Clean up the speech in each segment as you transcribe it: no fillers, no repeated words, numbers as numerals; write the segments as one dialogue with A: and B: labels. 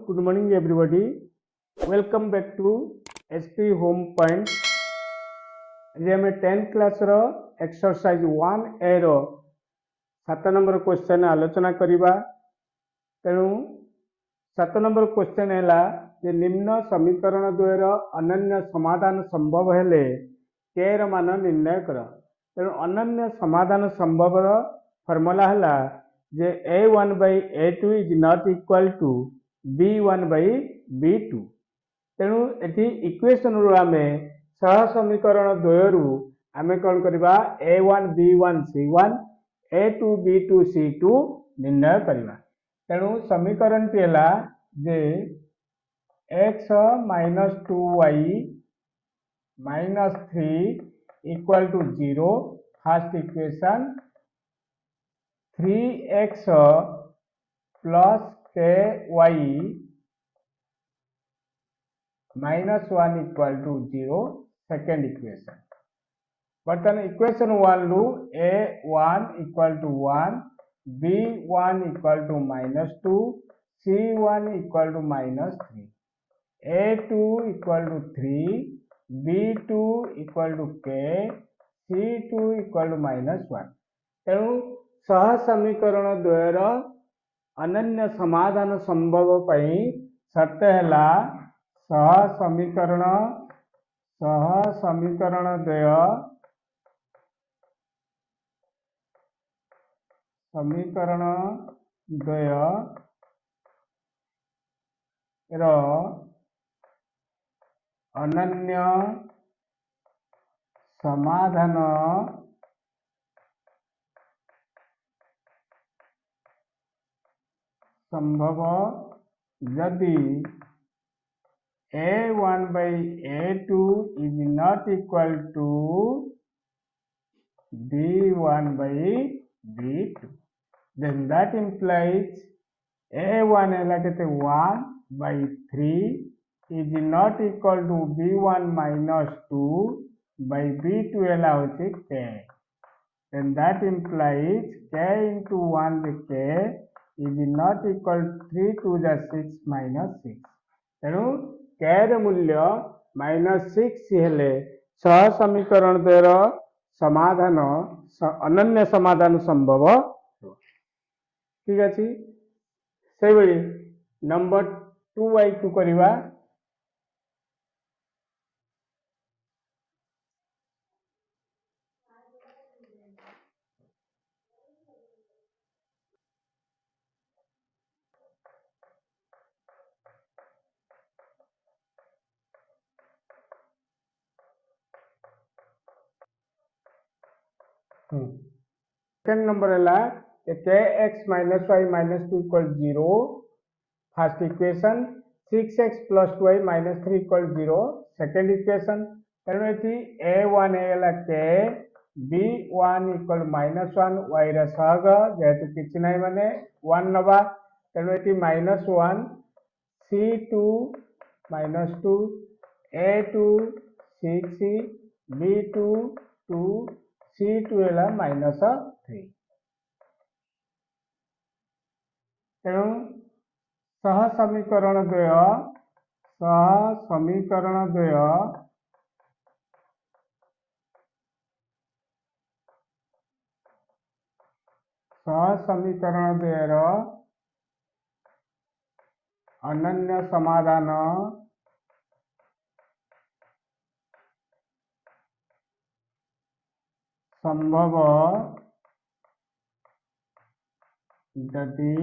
A: good morning everybody. Welcome back to SP Home Point. आज आम 10th class रो exercise 1A रो 7 number question आलोचना करिबा। तेणु 7 नंबर क्वेश्चन हैला जे निम्न समीकरण द्वयर अनन्य समाधान संभव हेले k र मान निर्णय कर। तेणु अनन्य समाधान संभव रो फार्मूला हैला जे a1 by a2 is not equal to b1 by b2। तेणु एटी इक्वेशन रु आमे सह समीकरण द्वयरु आमे कौन करबा a1 b1 c1 a2 b2 c2 निर्णय करबा। तेणु समीकरण टी हला जे x minus 2y minus 3 equal to 0 first equation 3x plus ky minus 1 equal to 0 second equation। बर्तन इक्वेशन 1 लू a1 equal to 1 b1 equal to minus 2 c1 equal to minus 3 a2 equal to 3 b2 equal to k c2 equal to minus 1। तेणु सह समीकरण द्वयर अनन्य समाधान संभव पई शर्त हैला सह समीकरण द्वय रो अनन्य समाधान संभव यदि a1 by a2 is not equal to b1 by b2, then that implies a1 is 1 by 3 is not equal to b1 minus 2 by b2 is k, then that implies k into 1 by k is not equal to 3 to the 6 minus 6। तेणु k र मूल्य -6 हेले सह समीकरण द्वयर समाधान अनन्य समाधान संभव। ठीक अछि से बळी नंबर 2y2 करिवा। सेकंड नंबर है kx minus y minus 2 equal 0 first equation 6x plus 2y minus 3 equal 0 second equation. तेणु ये a1 है k b1 equal minus 1 y रा सहग जेहेतु किछि नै माने 1 नबा। तेणु ये -1 c2 minus 2 a2 6 b2 2 c2 है -3। तेणु सह समीकरण द्वय अनन्य समाधान संभव यदि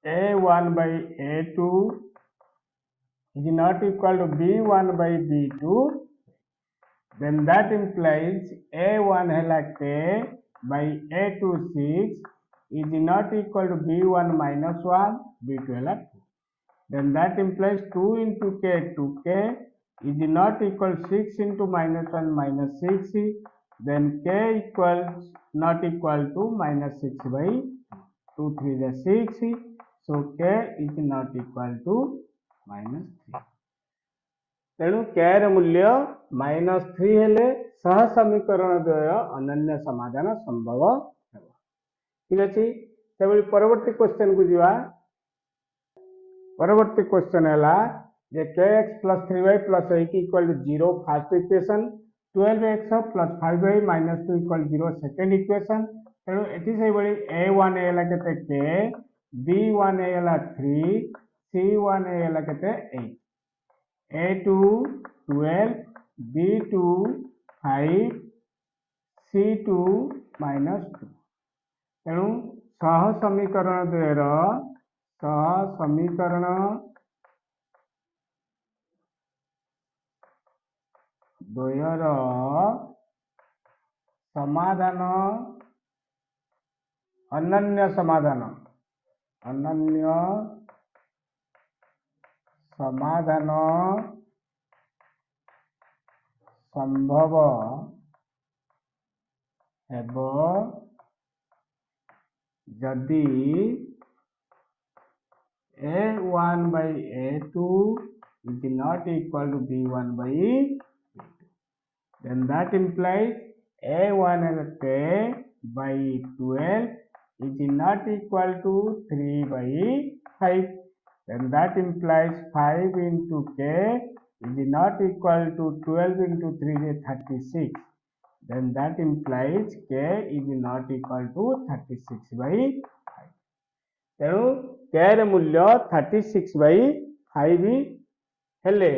A: a1 by a2 is not equal to b1 by b2, then that implies a1 है k by a2 6 is not equal to b1 minus 1 b2 है 2, then that implies 2 into k 2k is not equal 6 into minus 1 minus 6, then k equals not equal to minus 6 by 2 3 is 6, so k is not equal to minus 3। तेणु k र मूल्य -3 हेले सह समीकरण द्वय अनन्य समाधान संभव। ठीक अच्छे से परवर्ती क्वेश्चन को जीवा। परवर्ती क्वेश्चन है जे kx plus 3y plus 8 equal to 0 first equation, 12x plus 5y minus 2 equal to 0 second equation. तेणु एटी से बड़ी a1 है केते k, b1 है 3, c1 है केते 8, a2 12, b2 5, c2 minus 2. तेणु सह समीकरण द्वयर समाधान अनन्य समाधान संभव हेबो जदि a1 by a2 is not equal to b1 by b2. Then that implies a1 and k by 12 is not equal to 3 by 5. Then that implies 5 into k is not equal to 12 into 3 is 36. Then that implies k is not equal to 36 by 5. तेणु k रे मूल्य 36 by 5 हेले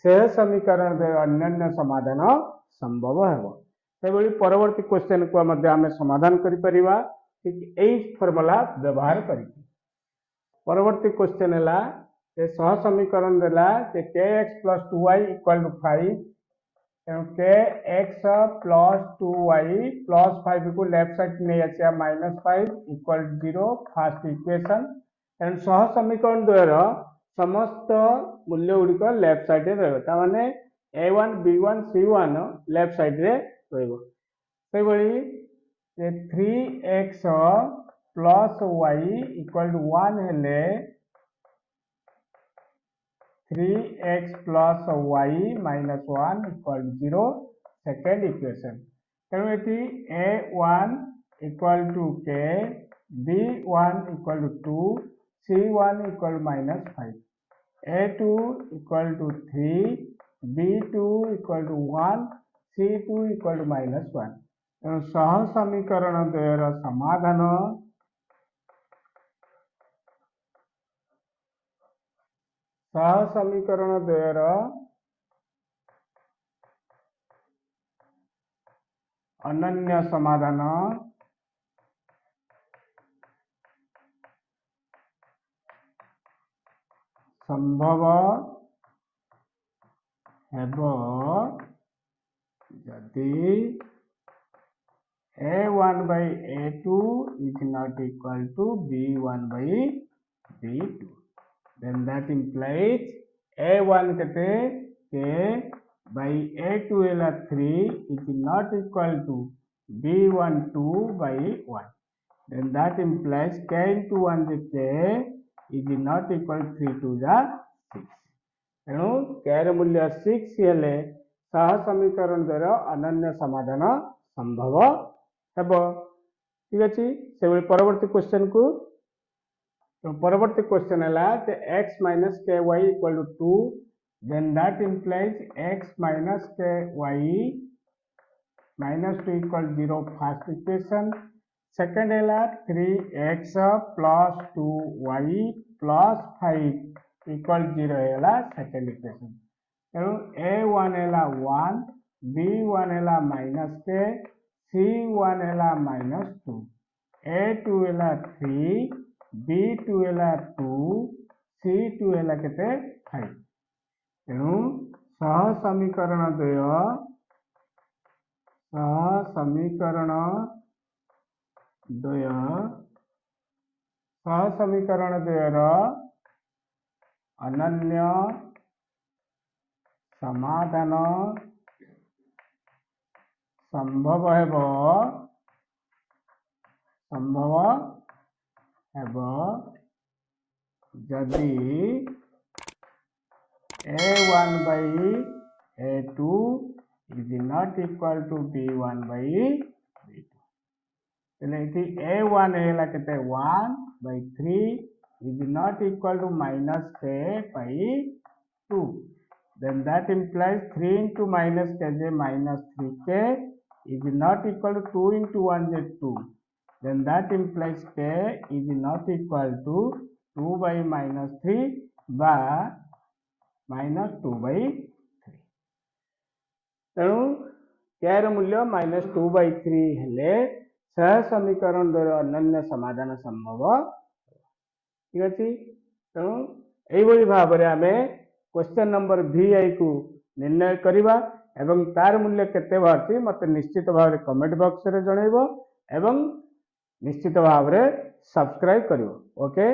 A: से समीकरण अन्य समाधान संभव हेबो। सेबोली परवर्ती क्वेश्चन को मध्य आमे समाधान करि परिबा ठीक एई फार्मूला व्यवहार करि। परवर्ती क्वेश्चन है जे सह समीकरण देला जे kx plus 2y equal to 5, kx plus 2y plus 5 को लेफ्ट साइड नहीं आसिया -5 equal to 0 first equation. And सह समीकरण द्वयर समस्त मूल्य गुड़िक लेफ्ट साइड रे रहबो, ता माने a1 b1 c1 left side रे रहबो। से बड़ी 3x plus y equal to 1 हेले 3x plus y minus 1 equal to 0 second equation. तेणु ये a1 equal to k, b1 equal to 2, c1 equal to -5, a2 equal to 3, b2 equal to 1, c2 equal to -1. तेणु सह समीकरण द्वयर समाधान सह समीकरण द्वयर अनन्य समाधान संभव हेबो जदि a1 by a2 is not equal to b1 by b2. Then that implies a1 kete k by a2 is 3 is not equal to b1 2 by 1. Then that implies k into 1 is k is not equal to 3 to the 6. तेणु k रे मूल्य 6 हेले सह समीकरण द्वारा अनन्य समाधान संभव हेबो। ठीक अछि। से परवर्ती क्वेश्चन को तो परवर्ती क्वेश्चन है x minus ky equal to 2, then that implies x minus ky minus 2 equal to 0 first equation. Second है 3x plus 2y plus 5 equal to 0 है second equation. तेणु a1 है 1, b1 है minus k, c1 है -2, a2 है 3, b2 है 2, c2 है केते 5। तेणु सह समीकरण द्वयर अनन्य समाधान संभव हेबो जदि a1 by a2 is not equal to b1 by b2. a1 है 1 by 3, is not equal to minus k by 2. Then that implies 3 into minus kj minus 3k is not equal to 2 into 1 is 2. Then that implies k is not equal to 2 by minus 3 by minus 2 by 3. ତେଣୁ k ର ମୂଲ୍ୟ minus 2 by 3 ହେଲେ ସହ ସମୀକରଣ ଦ୍ୱାରା ଅନନ୍ୟ ସମାଧାନ ସମ୍ଭବ। ଠିକ ଅଛି। ତେଣୁ ଏଇଭଳି ଭାବରେ ଆମେ क्वेश्चन नंबर VI को निर्णय करिबा एवं तार मूल्य केते बाहरती मते निश्चित भाव रे कमेंट बॉक्स रे जणैबो एवं निश्चित भाव रे सब्सक्राइब करिवो। ओके।